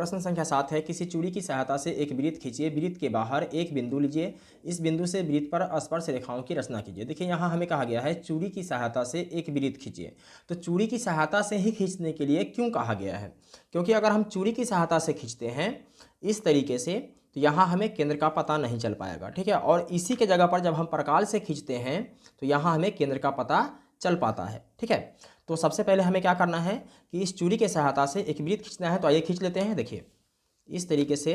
प्रश्न संख्या 7 है, किसी चूड़ी की सहायता से एक वृत्त खींचिए, वृत्त के बाहर एक बिंदु लीजिए, इस बिंदु से वृत्त पर स्पर्श रेखाओं की रचना कीजिए। देखिए यहाँ हमें कहा गया है चूड़ी की सहायता से एक वृत्त खींचिए, तो चूड़ी की सहायता से ही खींचने के लिए क्यों कहा गया है? क्योंकि अगर हम चूड़ी की सहायता से खींचते हैं इस तरीके से तो यहाँ हमें केंद्र का पता नहीं चल पाएगा, ठीक है। और इसी के जगह पर जब हम प्रकाल से खींचते हैं तो यहाँ हमें केंद्र का पता चल पाता है, ठीक है। तो सबसे पहले हमें क्या करना है कि इस चूड़ी के सहायता से एक वृत्त खींचना है, तो आइए खींच लेते हैं। देखिए इस तरीके से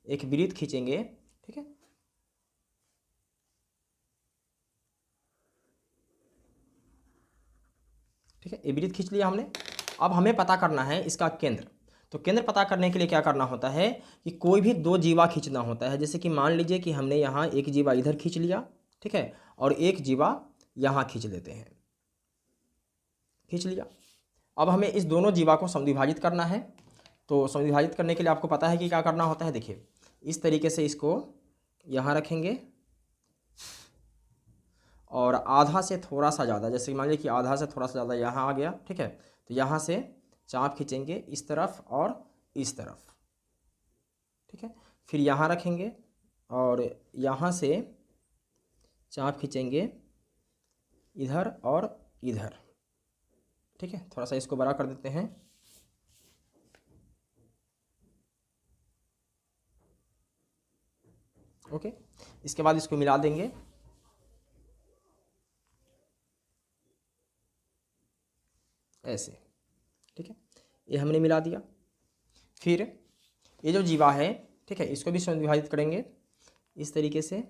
एक वृत्त खींचेंगे, ठीक है। ठीक है, ये वृत्त खींच लिया हमने। अब हमें पता करना है इसका केंद्र। तो केंद्र पता करने के लिए क्या करना होता है कि कोई भी दो जीवा खींचना होता है। जैसे कि मान लीजिए कि हमने यहाँ एक जीवा इधर खींच लिया, ठीक है, और एक जीवा यहाँ खींच लेते हैं, खींच लिया। अब हमें इस दोनों जीवा को समद्विभाजित करना है। तो समद्विभाजित करने के लिए आपको पता है कि क्या करना होता है। देखिए इस तरीके से इसको यहाँ रखेंगे और आधा से थोड़ा सा ज़्यादा, जैसे कि मान लीजिए कि आधा से थोड़ा सा ज़्यादा यहाँ आ गया, ठीक है। तो यहाँ से चाप खींचेंगे इस तरफ और इस तरफ, ठीक है। फिर यहाँ रखेंगे और यहाँ से चाप खींचेंगे इधर और इधर, ठीक है। थोड़ा सा इसको बड़ा कर देते हैं। ओके, इसके बाद इसको मिला देंगे, ऐसे, ठीक है। ये हमने मिला दिया। फिर ये जो जीवा है, ठीक है, इसको भी समद्विभाजित करेंगे इस तरीके से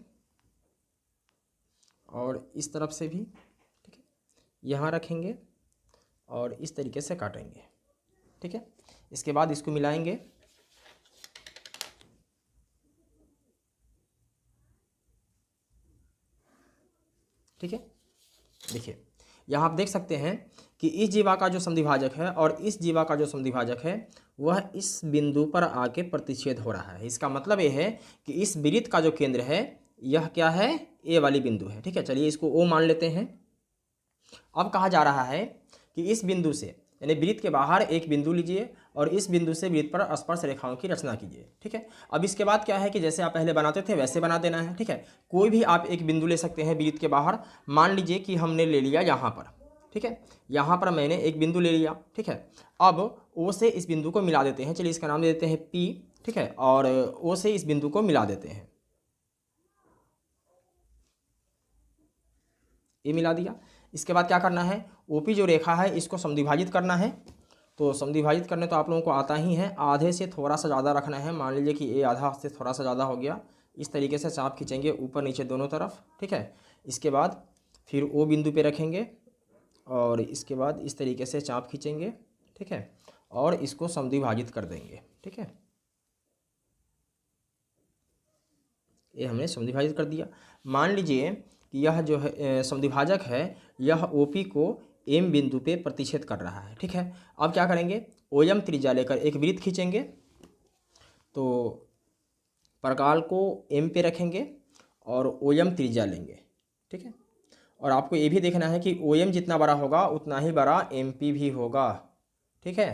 और इस तरफ से भी, ठीक है। यहाँ रखेंगे और इस तरीके से काटेंगे, ठीक है। इसके बाद इसको मिलाएंगे, ठीक है। देखिए यहाँ आप देख सकते हैं कि इस जीवा का जो समद्विभाजक है और इस जीवा का जो समद्विभाजक है वह इस बिंदु पर आके प्रतिच्छेद हो रहा है। इसका मतलब ये है कि इस वृत्त का जो केंद्र है यह क्या है, ए वाली बिंदु है, ठीक है। चलिए इसको ओ मान लेते हैं। अब कहा जा रहा है कि इस बिंदु से यानी वृत्त के बाहर एक बिंदु लीजिए और इस बिंदु से वृत्त पर स्पर्श रेखाओं की रचना कीजिए, ठीक है। अब इसके बाद क्या है कि जैसे आप पहले बनाते थे वैसे बना देना है, ठीक है। कोई भी आप एक बिंदु ले सकते हैं वृत्त के बाहर। मान लीजिए कि हमने ले लिया यहाँ पर, ठीक है, यहाँ पर मैंने एक बिंदु ले लिया, ठीक है। अब ओ से इस बिंदु को मिला देते हैं। चलिए इसका नाम दे देते हैं पी, ठीक है, और ओ से इस बिंदु को मिला देते हैं, ये मिला दिया। इसके बाद क्या करना है, ओपी जो रेखा है इसको समद्विभाजित करना है। तो समद्विभाजित करने तो आप लोगों को आता ही है, आधे से थोड़ा सा ज़्यादा रखना है। मान लीजिए कि ये आधा से थोड़ा सा ज़्यादा हो गया। इस तरीके से चाप खींचेंगे ऊपर नीचे दोनों तरफ, ठीक है। इसके बाद फिर ओ बिंदु पे रखेंगे और इसके बाद इस तरीके से चाप खींचेंगे, ठीक है, और इसको समद्विभाजित कर देंगे, ठीक है। ये हमने समद्विभाजित कर दिया। मान लीजिए कि यह जो है समद्विभाजक है यह ओपी को एम बिंदु पे प्रतिच्छेद कर रहा है, ठीक है। अब क्या करेंगे, ओएम त्रिज्या लेकर एक वृत्त खींचेंगे। तो प्रकाल को एम पे रखेंगे और ओएम त्रिज्या लेंगे, ठीक है। और आपको ये भी देखना है कि ओएम जितना बड़ा होगा उतना ही बड़ा एमपी भी होगा, ठीक है।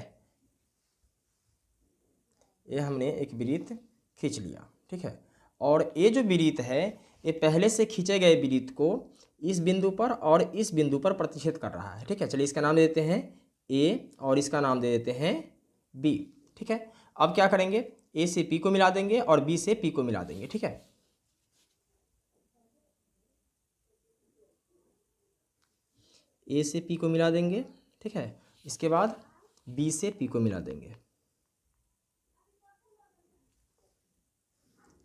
ये हमने एक वृत्त खींच लिया, ठीक है। और ये जो वृत्त है ये पहले से खींचे गए वृत्त को इस बिंदु पर और इस बिंदु पर प्रतिच्छेद कर रहा है, ठीक है। चलिए इसका नाम दे देते हैं ए और इसका नाम दे देते हैं बी, ठीक है। अब क्या करेंगे, ए से पी को मिला देंगे और बी से पी को मिला देंगे, ठीक है। ए से पी को मिला देंगे, ठीक है। इसके बाद बी से पी को मिला देंगे,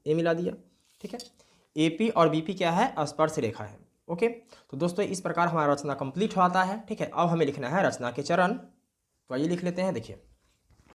ए मिला दिया, ठीक है। एपी और बीपी क्या है, स्पर्श रेखा है, ओके। तो दोस्तों इस प्रकार हमारा रचना कंप्लीट होता है, ठीक है। अब हमें लिखना है रचना के चरण। तो आइए लिख लेते हैं। देखिए